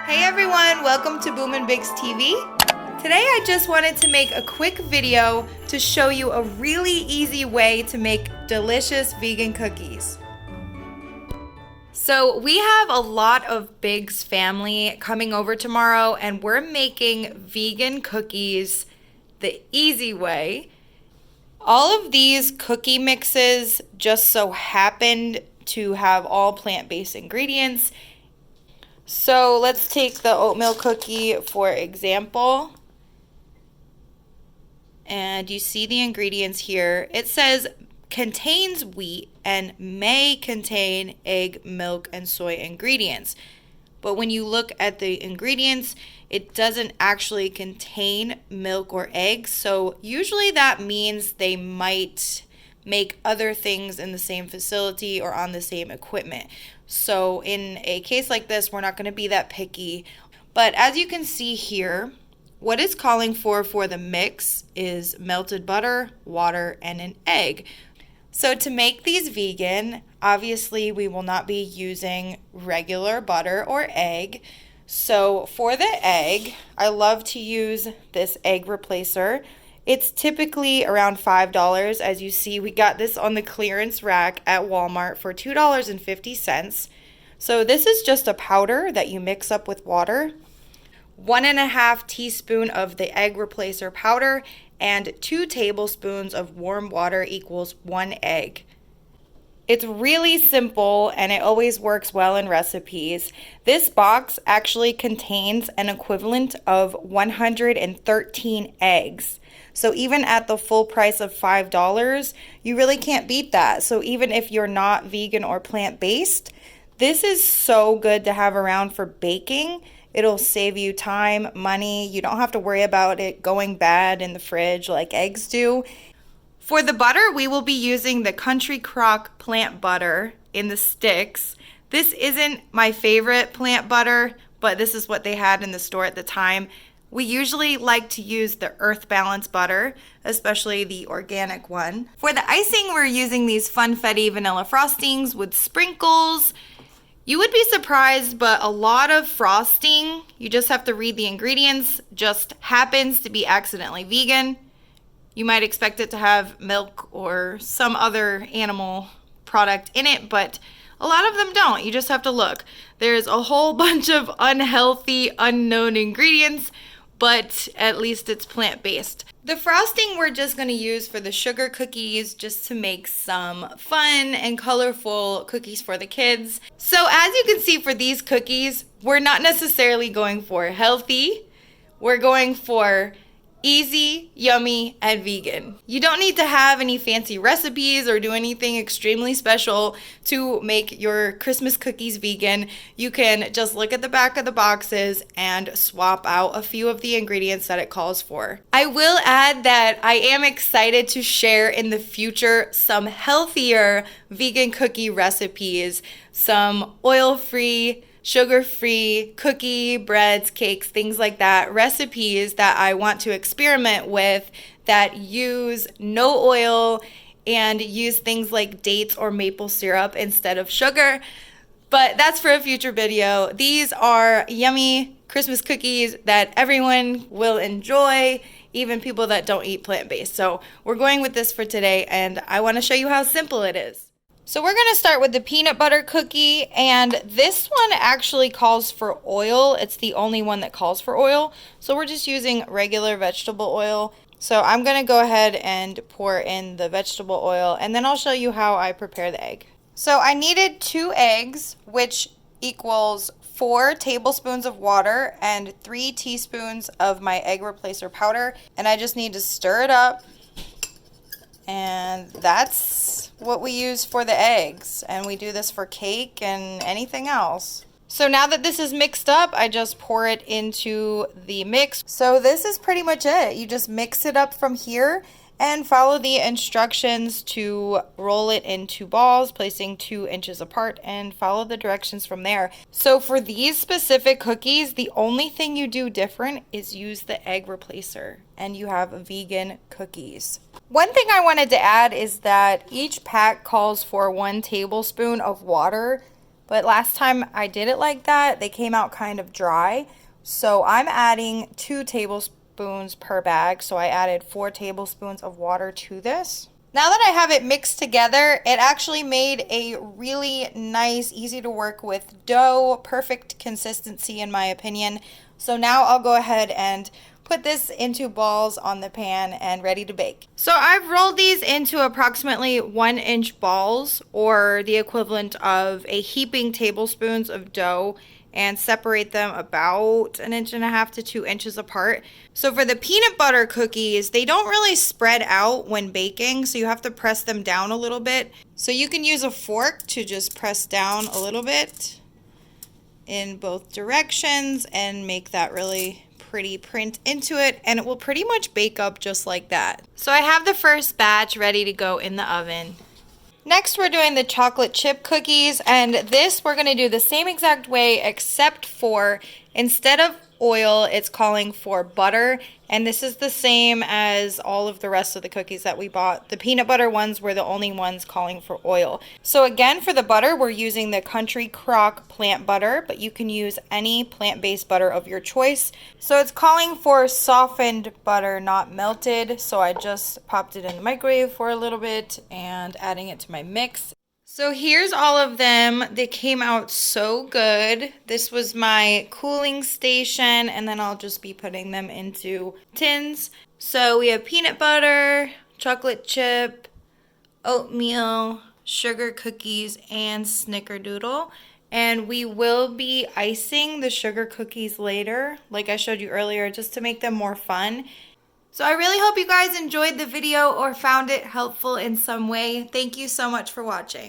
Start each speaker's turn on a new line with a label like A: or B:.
A: Hey everyone, welcome to Boom and Bigs TV. Today I just wanted to make a quick video to show you a really easy way to make delicious vegan cookies. So we have a lot of Bigs family coming over tomorrow and we're making vegan cookies the easy way. All of these cookie mixes just so happened to have all plant-based ingredients. So let's take the oatmeal cookie for example. And you see the ingredients here. It says contains wheat and may contain egg, milk, and soy ingredients. But when you look at the ingredients, it doesn't actually contain milk or eggs. So usually that means they might make other things in the same facility or on the same equipment. So in a case like this, we're not going to be that picky. But as you can see here, what it's calling for the mix is melted butter, water, and an egg. So to make these vegan, obviously we will not be using regular butter or egg. So for the egg, I love to use this egg replacer. It's typically around $5. As you see, we got this on the clearance rack at Walmart for $2.50. So this is just a powder that you mix up with water. 1.5 teaspoons of the egg replacer powder and 2 tablespoons of warm water equals 1 egg. It's really simple and it always works well in recipes. This box actually contains an equivalent of 113 eggs. So even at the full price of $5, you really can't beat that. So even if you're not vegan or plant-based, this is so good to have around for baking. It'll save you time, money. You don't have to worry about it going bad in the fridge like eggs do. For the butter, we will be using the Country Crock plant butter in the sticks. This isn't my favorite plant butter, but this is what they had in the store at the time. We usually like to use the Earth Balance butter, especially the organic one. For the icing, we're using these Funfetti vanilla frostings with sprinkles. You would be surprised, but a lot of frosting, you just have to read the ingredients, just happens to be accidentally vegan. You might expect it to have milk or some other animal product in it, but a lot of them don't. You just have to look. There's a whole bunch of unhealthy, unknown ingredients, but at least it's plant-based. The frosting we're just going to use for the sugar cookies just to make some fun and colorful cookies for the kids. So as you can see for these cookies, we're not necessarily going for healthy. We're going for easy, yummy, and vegan. You don't need to have any fancy recipes or do anything extremely special to make your Christmas cookies vegan. You can just look at the back of the boxes and swap out a few of the ingredients that it calls for. I will add that I am excited to share in the future some healthier vegan cookie recipes, some oil-free, sugar-free cookie, breads, cakes, things like that, recipes that I want to experiment with that use no oil and use things like dates or maple syrup instead of sugar. But that's for a future video. These are yummy Christmas cookies that everyone will enjoy, even people that don't eat plant-based. So we're going with this for today, and I want to show you how simple it is. So we're going to start with the peanut butter cookie, and this one actually calls for oil. It's the only one that calls for oil. So we're just using regular vegetable oil. So I'm going to go ahead and pour in the vegetable oil, and then I'll show you how I prepare the egg. So I needed 2 eggs, which equals 4 tablespoons of water and 3 teaspoons of my egg replacer powder. And I just need to stir it up. And that's what we use for the eggs, and we do this for cake and anything else. So now that this is mixed up, I just pour it into the mix. So this is pretty much it. You just mix it up from here and follow the instructions to roll it into balls, placing 2 inches apart, and follow the directions from there. So for these specific cookies, the only thing you do different is use the egg replacer, and you have vegan cookies. One thing I wanted to add is that each pack calls for 1 tablespoon of water. but last time I did it like that, they came out kind of dry. So I'm adding 2 tablespoons per bag. So I added 4 tablespoons of water to this. Now that I have it mixed together, it actually made a really nice, easy to work with dough, perfect consistency in my opinion. So now I'll go ahead and put this into balls on the pan and ready to bake. So I've rolled these into approximately 1-inch balls, or the equivalent of a heaping tablespoons of dough, and separate them about 1.5 to 2 inches apart. So for the peanut butter cookies, they don't really spread out when baking, so you have to press them down a little bit. So you can use a fork to just press down a little bit in both directions and make that really pretty print into it, and it will pretty much bake up just like that. So I have the first batch ready to go in the oven. Next, we're doing the chocolate chip cookies, and this we're going to do the same exact way, except for instead of oil, it's calling for butter, and this is the same as all of the rest of the cookies that we bought. The peanut butter ones were the only ones calling for oil. So again, for the butter, we're using the Country Crock plant butter, but you can use any plant-based butter of your choice. So it's calling for softened butter, not melted, so I just popped it in the microwave for a little bit and adding it to my mix. So here's all of them. They came out so good. This was my cooling station, and then I'll just be putting them into tins. So we have peanut butter, chocolate chip, oatmeal, sugar cookies, and snickerdoodle. And we will be icing the sugar cookies later, like I showed you earlier, just to make them more fun. So I really hope you guys enjoyed the video or found it helpful in some way. Thank you so much for watching.